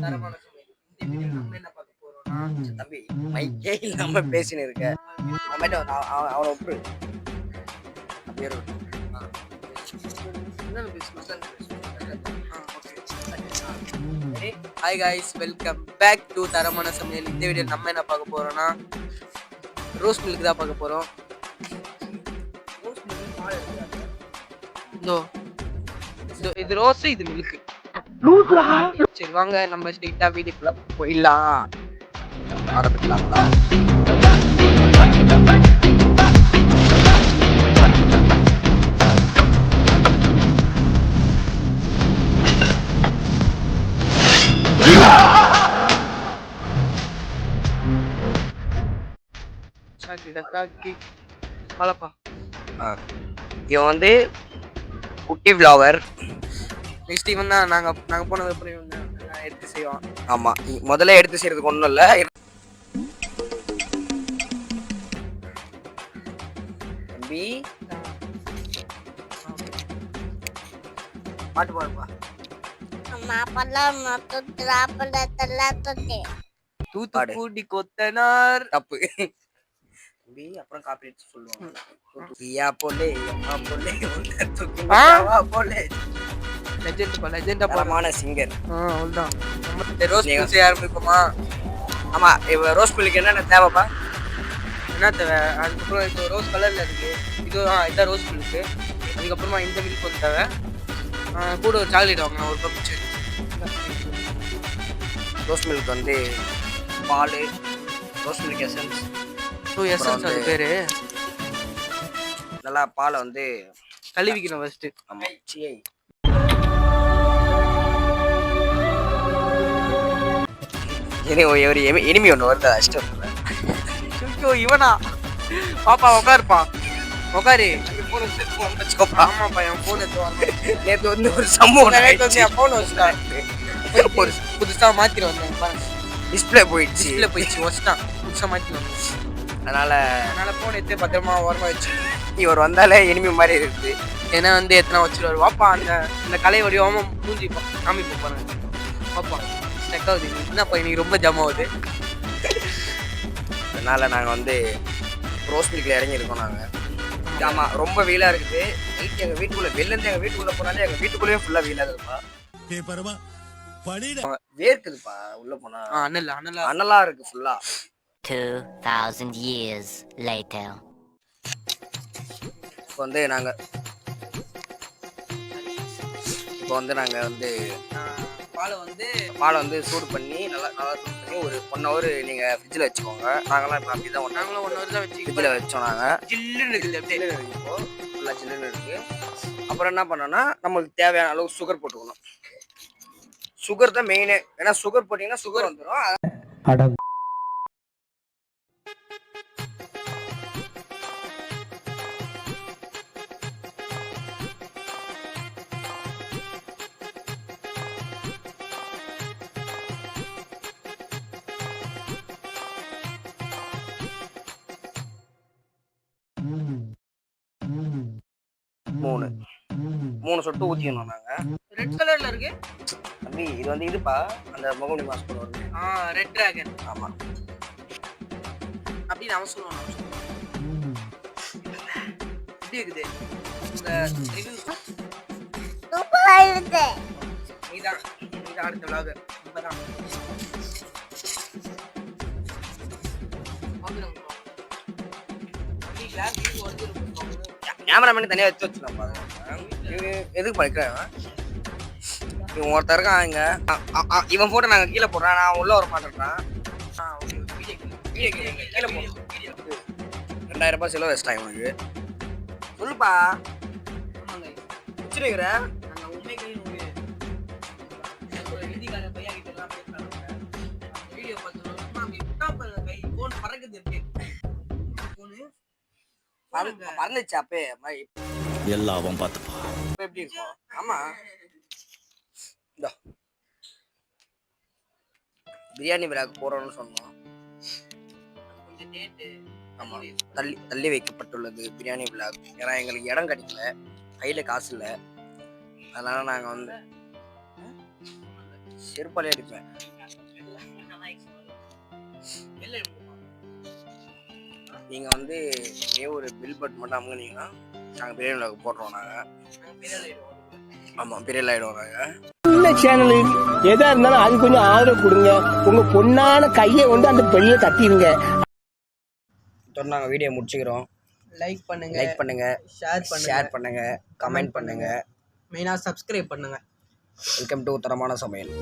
தரமான சமையல். இந்த வீடியோ நம்ம என்ன பார்க்க போறோம்னா, தம்பி மைக்கே இல்லாம பேசின்னு இருக்க. அவன்கிட்ட அவனை ஒப்புரு. அப்படியே இருக்கட்டும். என்னன்னு பேசணும்? Hi guys, welcome back to தரமான சமையல். இந்த வீடியோ நம்ம என்ன பார்க்க போறோம்னா, ரோஸ் மில்க் தான் பார்க்க போறோம். இது ரோஸ், இது மில்க். சரி வாங்க, நம்ம ஸ்ட்ரெயிட்டா வீடியோக்குள்ள போயிடலாம். ஆரம்பிக்கலாங்களா? இவன் வந்து குட்டி விளாகர். நெக்ஸ்ட் இவன் தான் நாங்க போனது அப்புறம் எடுத்து செய்வோம். ஆமா, முதல்ல எடுத்து செய்யறதுக்கு ஒண்ணும் இல்ல. தம்பி பாட்டு பாடுப்பா. தூத்துக்குடி கொத்தனார் தப்பு தம்பி. அப்புறம் காப்பி அடிச்சு சொல்லுவாங்க. போலே போலே போலே லெஜெண்டமான சிங்கர். அவ்வளவுதான். ரோஸ் மில்க் செய்ய ஆரம்பிப்போமா? ஆமா, இப்போ ரோஸ் மில்க் என்னென்ன தேவைப்பா? என்ன தேவை? அதுக்கப்புறம் இப்போ ரோஸ் கலர்ல இருக்கு. இதான் ரோஸ் மில்க். அதுக்கப்புறமா இந்த மில்க் வந்து தேவை. கூட ஒரு சாக்லேட் வாங்கணும், ஒரு கப். ரோஸ் மில்க் வந்து பால், ரோஸ் மில்க் எசன்ஸ். எசன்ஸ் அது பேரு. நல்லா பாலை வந்து கழுவிக்கணும் ஃபர்ஸ்ட். ஆமா, சியை ஒரு எனிமி ஒன்று வருது. அஷ்டம் இவனா? பாப்பா உட்காருப்பா, உட்காரு. ஆமாப்பா, என் போன் எடுத்து நேற்று வந்து ஒரு சம்பவம். என் போன் வச்சுட்டான், புதுசா மாத்திர வந்தேன். டிஸ்பிளே போயிடுச்சு வச்சுட்டான், புதுசா மாத்தி வந்தேன். அதனால போன் எடுத்து பத்திரமா ஓரமா வச்சு. இவர் வந்தாலே எனிமி மாதிரி இருக்குது. ஏன்னா வந்து எத்தனை வச்சுருவாரு. வாப்பா, அந்த கலை வடிவமா மூஞ்சி காமிப்போம் பாருங்க. வாப்பா ஸ்டெக் ஆகுது. என்னப்பா இன்னைக்கு ரொம்ப ஜம் ஆகுது. அதனால நாங்கள் வந்து ரோஸ் மில்கில் இறங்கியிருக்கோம் நாங்கள். ஆமாம், ரொம்ப வெயிலாக இருக்குது. நைட் எங்கள் வீட்டுக்குள்ளே வெளிலேருந்து எங்கள் வீட்டுக்குள்ளே போனாலே எங்கள் வீட்டுக்குள்ளேயே ஃபுல்லாக வெயிலாக இருக்குப்பா. வேர்க்குதுப்பா உள்ள போனா. அனலா இருக்கு ஃபுல்லா. 2000 years later. இப்போ வந்து நாங்க வந்து பாலை வந்து சூடு பண்ணி நல்லா சூடு பண்ணி ஒரு 1 hour நீங்க ஃப்ரிட்ஜில் வச்சுக்கோங்க. நாங்களாம் இப்போ அப்படி தான் 1 hour தான் வச்சு ஃப்ரிட்ஜில் வச்சோம். நாங்கள் ஜில்லுன்னு இருக்குது, இப்போ ஃபுல்லாக ஜில்லுன்னு இருக்குது. அப்புறம் என்ன பண்ணோன்னா, நம்மளுக்கு தேவையான அளவு சுகர் போட்டுக்கணும். சுகர் தான் மெயினு. ஏன்னா சுகர் போட்டிங்கன்னா சுகர் வந்துடும். மூணு சொட்டு ஊற்றிக்கணும். நாங்கள் ரெட் கலர்ல இருக்கு தம்பி. இது வந்து இதுப்பா, அந்த முகமூடி மாஸ்க் வருது. Red dragon. ஆமாம், அப்படின்னு அவன் சொல்லுவான். எப்படி இருக்குது இதான் அடுத்த விளாகர். இப்பதான் கேமராமேன் தனியாக வச்சு வச்சுருப்பா. எதுக்கு படிக்கிறேன்? இவன் ஒருத்தர் இருக்கான் இங்க. இவன் போட்டு நாங்கள் கீழே போடுறான். நான் உள்ள வர மாட்டேன்றான். கீழே போடுறோம். 2000 ரூபாய் செலவு வச்சிட்டான் இவனுக்கு. சொல்லுப்பா, வச்சுருக்கிற பறந்துச்சு அப்பே எல்லாம் பார்த்துப்பா. எப்படி இருக்கும்? ஆமா, பிரியாணி விழாக்கு போறோம்னு சொன்னோம். ஆமா, தள்ளி வைக்கப்பட்டுள்ளது பிரியாணி விழாக். ஏன்னா எங்களுக்கு இடம் கிடைக்கல, கையில காசு இல்லை. அதனால நாங்க வந்து செருப்பாலே அடிப்பேன். நீங்க வந்து ஒரே ஒரு பில் பட் மட்டும் அமுங்குனீங்கன்னா நாங்கள் பெரிய விழாவுக்கு போடுறோம். நாங்கள் ஆமாம் பெரிய ஆகிடுவோம். நாங்கள் இந்த சேனலு எதா இருந்தாலும் அது கொஞ்சம் ஆதரவு கொடுங்க. உங்க பொண்ணான கையை கொண்டு அந்த பெல்ல தட்டிடுங்க. நாங்கள் வீடியோ முடிச்சுக்கிறோம். லைக் பண்ணுங்க, ஷேர் பண்ணுங்க, கமெண்ட் பண்ணுங்க, மெயினாக சப்ஸ்கிரைப் பண்ணுங்க. வெல்கம் டு தரமான சமையல்.